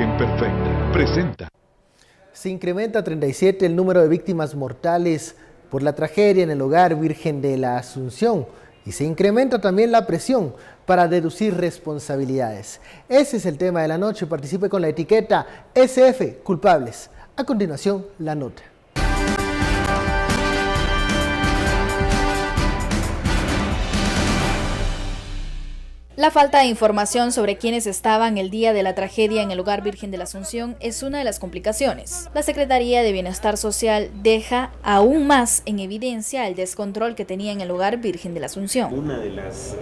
Imagen Perfecta presenta. Se incrementa a 37 el número de víctimas mortales por la tragedia en el Hogar Virgen de la Asunción y se incrementa también la presión para deducir responsabilidades. Ese es el tema de la noche. Participe con la etiqueta SF Culpables. A continuación, la nota. La falta de información sobre quiénes estaban el día de la tragedia en el Hogar Virgen de la Asunción es una de las complicaciones. La Secretaría de Bienestar Social deja aún más en evidencia el descontrol que tenía en el Hogar Virgen de la Asunción. Una de las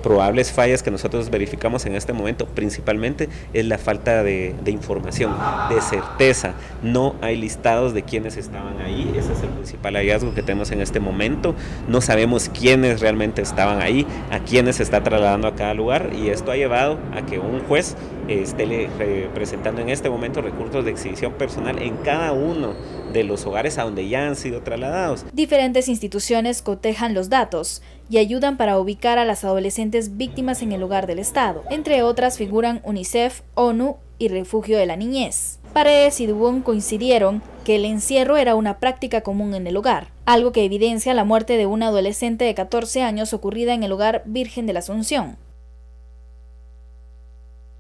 probables fallas que nosotros verificamos en este momento principalmente es la falta de información, de certeza. No hay listados de quiénes estaban ahí, ese es el principal hallazgo que tenemos en este momento. No sabemos quiénes realmente estaban ahí, a quiénes se está trasladando a cada lugar, y esto ha llevado a que un juez esté presentando en este momento recursos de exhibición personal en cada uno de los hogares a donde ya han sido trasladados. Diferentes instituciones cotejan los datos y ayudan para ubicar a las adolescentes víctimas en el hogar del Estado. Entre otras figuran UNICEF, ONU y Refugio de la Niñez. Paredes y Dubón coincidieron que el encierro era una práctica común en el hogar, algo que evidencia la muerte de una adolescente de 14 años ocurrida en el Hogar Virgen de la Asunción.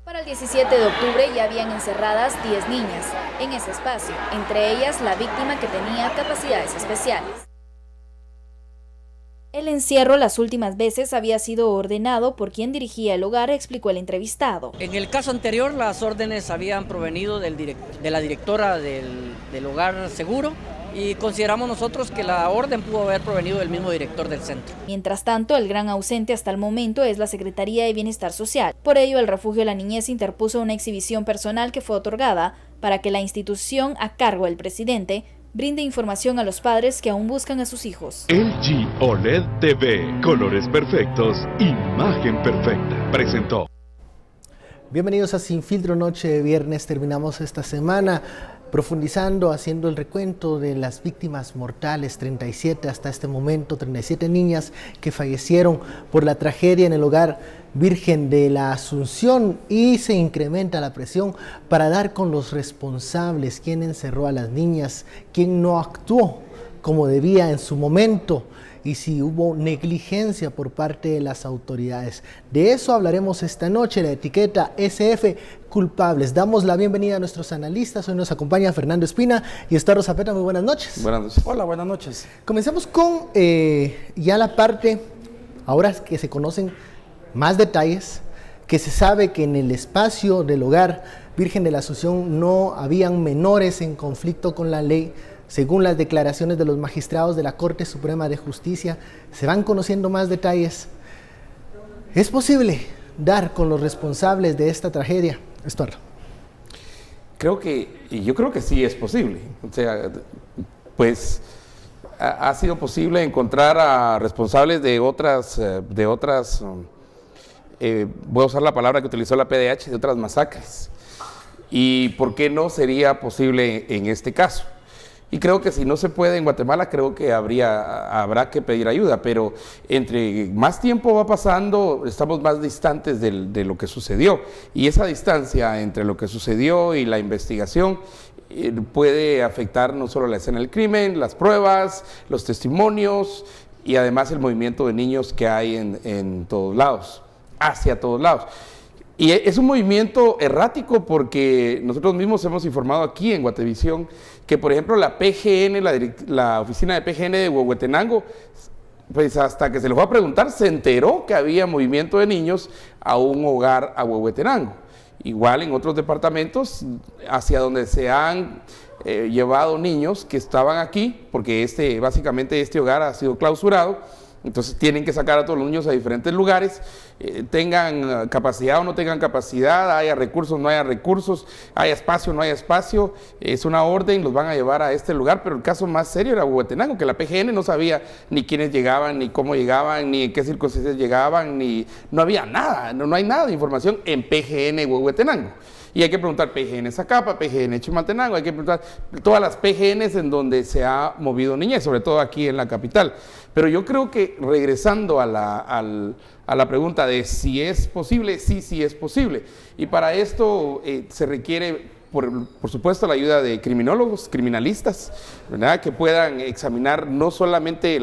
Para el 17 de octubre ya habían encerradas 10 niñas en ese espacio, entre ellas la víctima que tenía capacidades especiales. El encierro las últimas veces había sido ordenado por quien dirigía el hogar, explicó el entrevistado. En el caso anterior las órdenes habían provenido de la directora del hogar seguro, y consideramos nosotros que la orden pudo haber provenido del mismo director del centro. Mientras tanto, el gran ausente hasta el momento es la Secretaría de Bienestar Social. Por ello, el Refugio de la Niñez interpuso una exhibición personal que fue otorgada para que la institución a cargo del presidente brinde información a los padres que aún buscan a sus hijos. LG OLED TV, colores perfectos, imagen perfecta, presentó. Bienvenidos a Sin Filtro, noche de viernes. Terminamos esta semana profundizando, haciendo el recuento de las víctimas mortales, 37 hasta este momento, 37 niñas que fallecieron por la tragedia en el Hogar Virgen de la Asunción, y se incrementa la presión para dar con los responsables, quién encerró a las niñas, quién no actuó como debía en su momento y si hubo negligencia por parte de las autoridades. De eso hablaremos esta noche, la etiqueta SF Culpables. Damos la bienvenida a nuestros analistas. Hoy nos acompaña Fernando Espina y Estuardo Zapeta. Muy buenas noches. Buenas noches. Hola, buenas noches. Comencemos con ya la parte, ahora que se conocen más detalles, que se sabe que en el espacio del Hogar Virgen de la Asunción no habían menores en conflicto con la ley. Según las declaraciones de los magistrados de la Corte Suprema de Justicia, se van conociendo más detalles. ¿Es posible dar con los responsables de esta tragedia, Estuardo? Yo creo que sí es posible. O sea, pues ha sido posible encontrar a responsables de otras, voy a usar la palabra que utilizó la PDH, de otras masacres. ¿Y por qué no sería posible en este caso? Y creo que si no se puede en Guatemala, creo que habrá que pedir ayuda, pero entre más tiempo va pasando, estamos más distantes de lo que sucedió. Y esa distancia entre lo que sucedió y la investigación puede afectar no solo la escena del crimen, las pruebas, los testimonios y además el movimiento de niños que hay en todos lados, hacia todos lados. Y es un movimiento errático porque nosotros mismos hemos informado aquí en Guatevisión que, por ejemplo, la PGN, la oficina de PGN de Huehuetenango, pues hasta que se le fue a preguntar, se enteró que había movimiento de niños a un hogar a Huehuetenango. Igual en otros departamentos hacia donde se han llevado niños que estaban aquí, porque básicamente este hogar ha sido clausurado. Entonces tienen que sacar a todos los niños a diferentes lugares, tengan capacidad o no tengan capacidad, haya recursos, no haya recursos, haya espacio, no haya espacio, es una orden, los van a llevar a este lugar, pero el caso más serio era Huehuetenango, que la PGN no sabía ni quiénes llegaban, ni cómo llegaban, ni en qué circunstancias llegaban, no había nada, no hay nada de información en PGN Huehuetenango. Y hay que preguntar PGN Zacapa, PGN Chimaltenango, hay que preguntar todas las PGNs en donde se ha movido niñez, sobre todo aquí en la capital. Pero yo creo que regresando a la pregunta de si es posible, sí es posible. Y para esto se requiere, por supuesto, la ayuda de criminólogos, criminalistas, ¿verdad? Que puedan examinar no solamente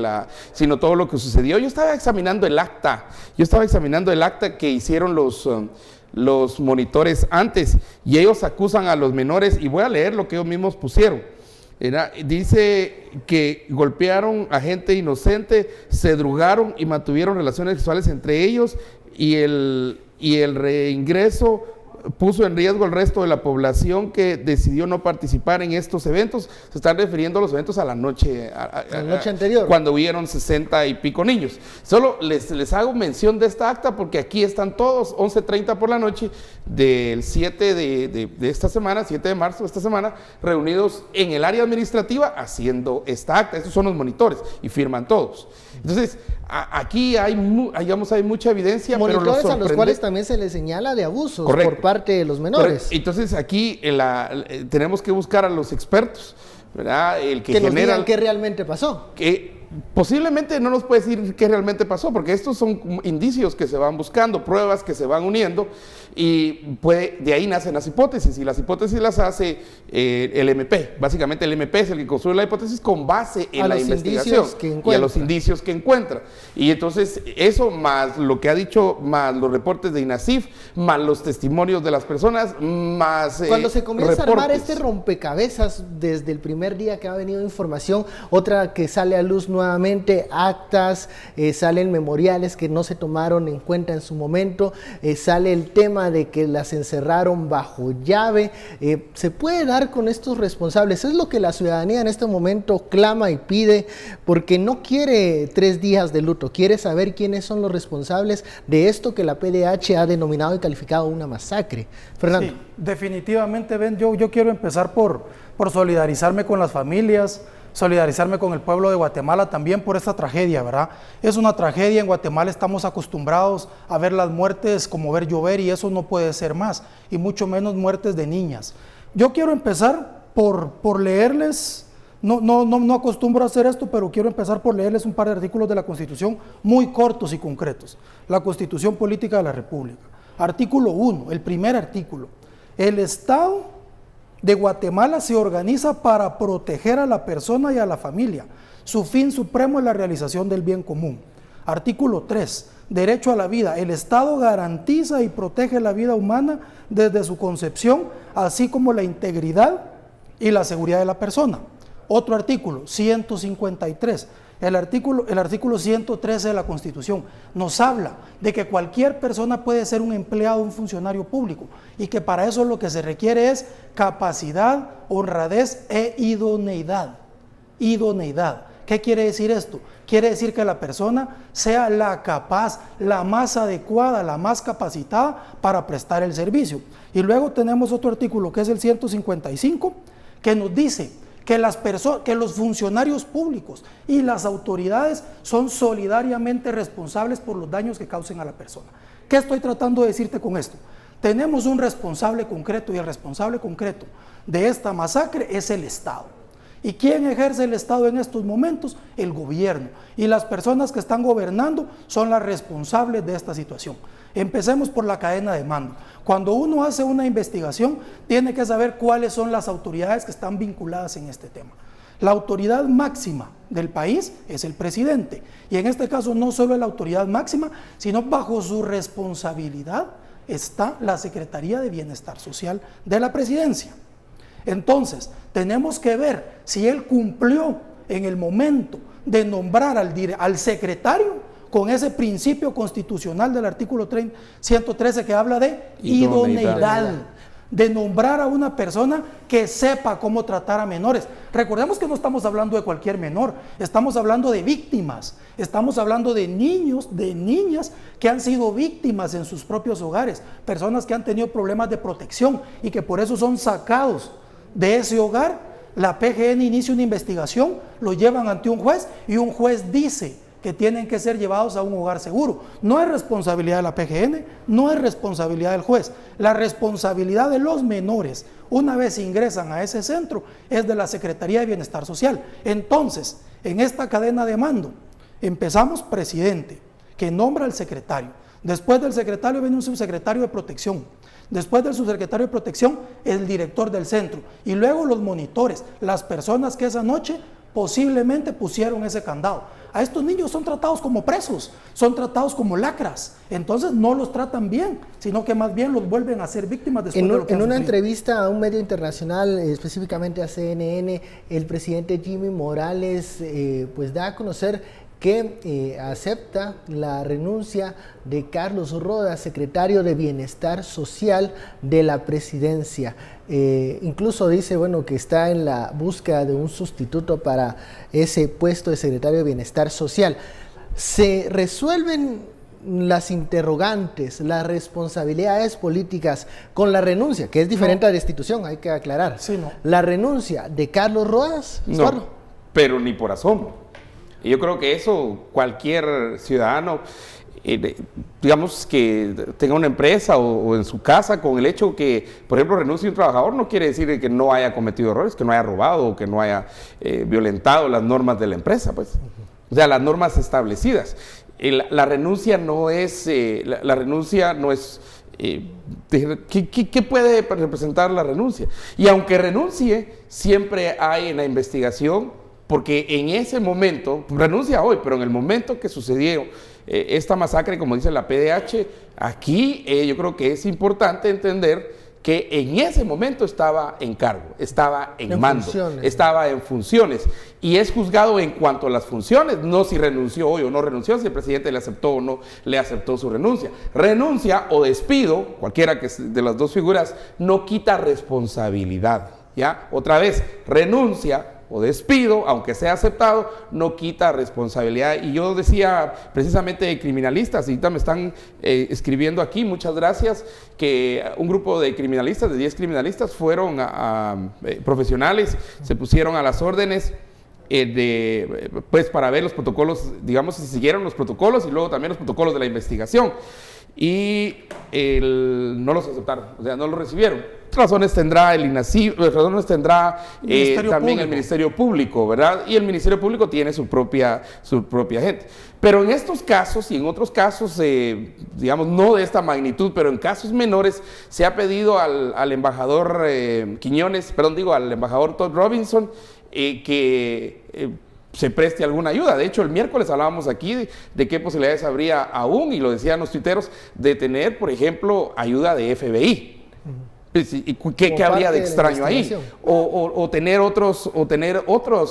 sino todo lo que sucedió. Yo estaba examinando el acta que hicieron los monitores antes, y ellos acusan a los menores, y voy a leer lo que ellos mismos pusieron. Dice que golpearon a gente inocente, se drogaron y mantuvieron relaciones sexuales entre ellos, y el reingreso puso en riesgo al resto de la población que decidió no participar en estos eventos. Se están refiriendo a los eventos a la noche anterior, cuando hubieron 60 y pico niños. Solo les hago mención de esta acta porque aquí están todos, 11:30 por la noche del 7 de esta semana, 7 de marzo de esta semana, reunidos en el área administrativa haciendo esta acta. Estos son los monitores y firman todos. Entonces, aquí hay mucha evidencia. Monitores pero a los cuales también se les señala de abusos. Correcto. Por parte de los menores. Correcto. Entonces, aquí tenemos que buscar a los expertos, ¿verdad? Que nos digan qué realmente pasó. Que posiblemente no nos puede decir qué realmente pasó, porque estos son indicios que se van buscando, pruebas que se van uniendo, y de ahí nacen las hipótesis, y las hipótesis las hace el MP. Básicamente el MP es el que construye la hipótesis con base en la investigación y a los indicios que encuentra. Y entonces eso, más lo que ha dicho, más los reportes de INASIF, más los testimonios de las personas, más cuando se comienza reportes. a armar este rompecabezas desde el primer día que ha venido información, otra que sale a luz nuevamente, actas, salen memoriales que no se tomaron en cuenta en su momento, sale el tema de que las encerraron bajo llave. Se puede dar con estos responsables. Es lo que la ciudadanía en este momento clama y pide, porque no quiere 3 días de luto, quiere saber quiénes son los responsables de esto que la PDH ha denominado y calificado una masacre. Fernando. Sí, definitivamente, Ben, yo quiero empezar por solidarizarme con las familias, solidarizarme con el pueblo de Guatemala también por esta tragedia, ¿verdad? Es una tragedia. En Guatemala estamos acostumbrados a ver las muertes como ver llover, y eso no puede ser más, y mucho menos muertes de niñas. Yo quiero empezar por leerles, no acostumbro a hacer esto, pero quiero empezar por leerles un par de artículos de la Constitución muy cortos y concretos. La Constitución Política de la República. Artículo 1, el primer artículo. El Estado de Guatemala se organiza para proteger a la persona y a la familia. Su fin supremo es la realización del bien común. Artículo 3, derecho a la vida. El Estado garantiza y protege la vida humana desde su concepción, así como la integridad y la seguridad de la persona. Otro artículo, 153. El artículo 113 de la Constitución nos habla de que cualquier persona puede ser un empleado, un funcionario público, y que para eso lo que se requiere es capacidad, honradez e idoneidad. Idoneidad. ¿Qué quiere decir esto? Quiere decir que la persona sea la capaz, la más adecuada, la más capacitada para prestar el servicio. Y luego tenemos otro artículo que es el 155, que nos dice que los funcionarios públicos y las autoridades son solidariamente responsables por los daños que causen a la persona. ¿Qué estoy tratando de decirte con esto? Tenemos un responsable concreto, y el responsable concreto de esta masacre es el Estado. ¿Y quién ejerce el Estado en estos momentos? El gobierno. Y las personas que están gobernando son las responsables de esta situación. Empecemos por la cadena de mando. Cuando uno hace una investigación, tiene que saber cuáles son las autoridades que están vinculadas en este tema. La autoridad máxima del país es el presidente. Y en este caso no solo es la autoridad máxima, sino bajo su responsabilidad está la Secretaría de Bienestar Social de la Presidencia. Entonces, tenemos que ver si él cumplió en el momento de nombrar al secretario con ese principio constitucional del artículo 113 que habla de idoneidad, de nombrar a una persona que sepa cómo tratar a menores. Recordemos que no estamos hablando de cualquier menor, estamos hablando de víctimas, estamos hablando de niños, de niñas que han sido víctimas en sus propios hogares, personas que han tenido problemas de protección y que por eso son sacados de ese hogar. La PGN inicia una investigación, lo llevan ante un juez y un juez dice que tienen que ser llevados a un hogar seguro. No es responsabilidad de la PGN, no es responsabilidad del juez. La responsabilidad de los menores, una vez ingresan a ese centro, es de la Secretaría de Bienestar Social. Entonces, en esta cadena de mando, empezamos presidente, que nombra al secretario. Después del secretario viene un subsecretario de protección. Después del subsecretario de protección, el director del centro. Y luego los monitores, las personas que esa noche posiblemente pusieron ese candado. A estos niños son tratados como presos, son tratados como lacras. Entonces no los tratan bien, sino que más bien los vuelven a ser víctimas después de lo que han En una sufrido. entrevista a un medio internacional, específicamente a CNN, el presidente Jimmy Morales pues da a conocer que acepta la renuncia de Carlos Rodas, secretario de Bienestar Social de la presidencia. Incluso dice, bueno, que está en la búsqueda de un sustituto para ese puesto de secretario de Bienestar Social. ¿Se resuelven las interrogantes, las responsabilidades políticas con la renuncia, que es diferente a la destitución, hay que aclarar? Sí, no. La renuncia de Carlos Rodas, No, pero ni por asomo. Y yo creo que eso cualquier ciudadano, digamos que tenga una empresa o en su casa, con el hecho que, por ejemplo, renuncie un trabajador, no quiere decir que no haya cometido errores, que no haya robado o que no haya violentado las normas de la empresa, pues. O sea, las normas establecidas. La renuncia no es, ¿qué puede representar la renuncia? Y aunque renuncie, siempre hay en la investigación, porque en ese momento, renuncia hoy, pero en el momento que sucedió esta masacre, como dice la PDH, aquí yo creo que es importante entender que en ese momento estaba en cargo, estaba en mando, estaba en funciones, y es juzgado en cuanto a las funciones, no si renunció hoy o no renunció, si el presidente le aceptó o no le aceptó su renuncia. Renuncia o despido, cualquiera que de las dos figuras, no quita responsabilidad, ¿ya? Otra vez, renuncia o despido, aunque sea aceptado, no quita responsabilidad. Y yo decía precisamente de criminalistas, y ahorita me están escribiendo aquí, muchas gracias, que un grupo de criminalistas, de 10 criminalistas, fueron profesionales, se pusieron a las órdenes pues para ver los protocolos, digamos, si siguieron los protocolos y luego también los protocolos de la investigación. Y no los aceptaron, o sea, no los recibieron. Razones tendrá el INACI, razones tendrá también el Ministerio Público, ¿verdad? Y el Ministerio Público tiene su propia gente. Pero en estos casos y en otros casos, digamos, no de esta magnitud, pero en casos menores, se ha pedido al embajador Quiñones, al embajador Todd Robinson, que se preste alguna ayuda. De hecho, el miércoles hablábamos aquí de qué posibilidades habría aún, y lo decían los tuiteros, de tener, por ejemplo, ayuda de FBI. ¿Qué habría de extraño ahí? O tener otros,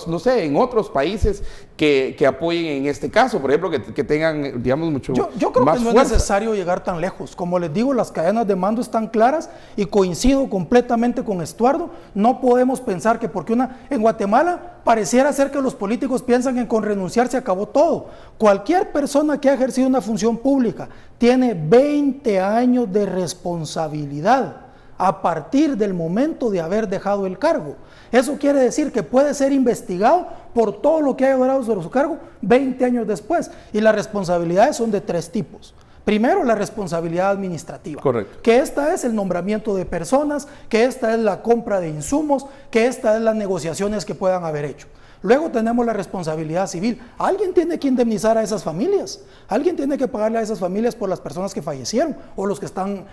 no sé, en otros países que apoyen en este caso, por ejemplo, que tengan, digamos, mucho más Yo creo que no fuerza. es necesario llegar tan lejos. Como les digo, las cadenas de mando están claras y coincido completamente con Estuardo. No podemos pensar que porque en Guatemala pareciera ser que los políticos piensan que con renunciar se acabó todo. Cualquier persona que ha ejercido una función pública tiene 20 años de responsabilidad a partir del momento de haber dejado el cargo. Eso quiere decir que puede ser investigado por todo lo que haya logrado sobre su cargo 20 años después. Y las responsabilidades son de 3 tipos. Primero, la responsabilidad administrativa. Correcto. Que esta es el nombramiento de personas, que esta es la compra de insumos, que esta es las negociaciones que puedan haber hecho. Luego tenemos la responsabilidad civil. Alguien tiene que indemnizar a esas familias. Alguien tiene que pagarle a esas familias por las personas que fallecieron o los que están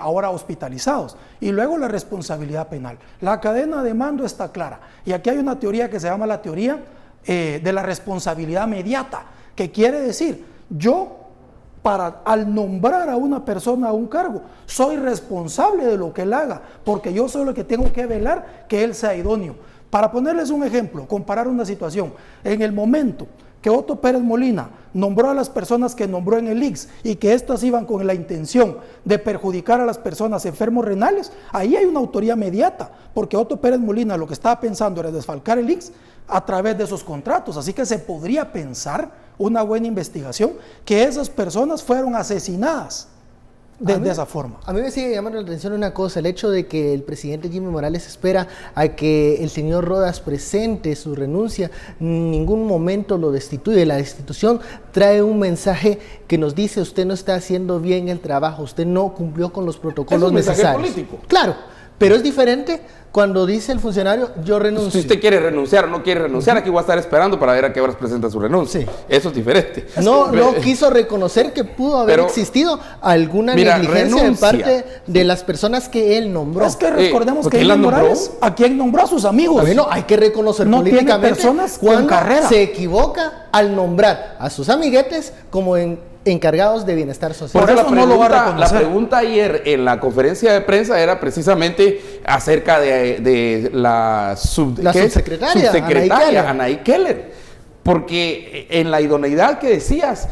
ahora hospitalizados. Y luego la responsabilidad penal. La cadena de mando está clara. Y aquí hay una teoría que se llama la teoría de la responsabilidad mediata, que quiere decir, yo, al nombrar a una persona a un cargo, soy responsable de lo que él haga, porque yo soy el que tengo que velar que él sea idóneo. Para ponerles un ejemplo, comparar una situación, en el momento que Otto Pérez Molina nombró a las personas que nombró en el ICS y que éstas iban con la intención de perjudicar a las personas enfermos renales, ahí hay una autoría mediata, porque Otto Pérez Molina lo que estaba pensando era desfalcar el ICS a través de esos contratos, así que se podría pensar una buena investigación que esas personas fueron asesinadas de esa forma. A mí me sigue llamando la atención una cosa, el hecho de que el presidente Jimmy Morales espera a que el señor Rodas presente su renuncia, en ningún momento lo destituye. La destitución trae un mensaje que nos dice: usted no está haciendo bien el trabajo, usted no cumplió con los protocolos necesarios. Es un mensaje político. Claro, pero es diferente cuando dice el funcionario: yo renuncio. Si usted quiere renunciar o no quiere renunciar, aquí voy a estar esperando para ver a qué horas presenta su renuncia. Sí. Eso es diferente. No quiso reconocer que pudo haber existido alguna negligencia de parte de las personas que él nombró. Es que recordemos que Evo Morales, ¿a quién nombró? A sus amigos. Bueno, hay que reconocer no políticamente tiene personas con cuando carrera. se equivoca al nombrar a sus amiguetes como encargados de bienestar social. Por eso no lo va a reconocer. La pregunta ayer en la conferencia de prensa era precisamente acerca de la subsecretaria Anaí Keller, porque en la idoneidad que decías,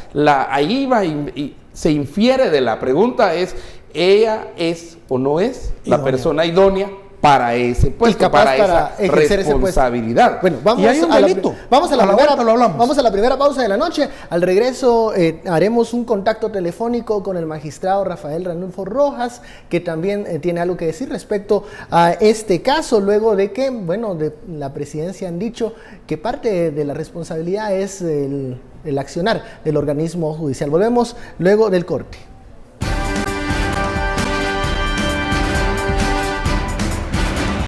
ahí iba y se infiere de la pregunta es: ¿ella es o no es la persona idónea para ese puesto, para esa responsabilidad? Bueno, vamos a la primera pausa de la noche. Al regreso haremos un contacto telefónico con el magistrado Rafael Ranulfo Rojas, que también tiene algo que decir respecto a este caso, luego de que, de la presidencia han dicho que parte de la responsabilidad es el accionar del organismo judicial. Volvemos luego del corte.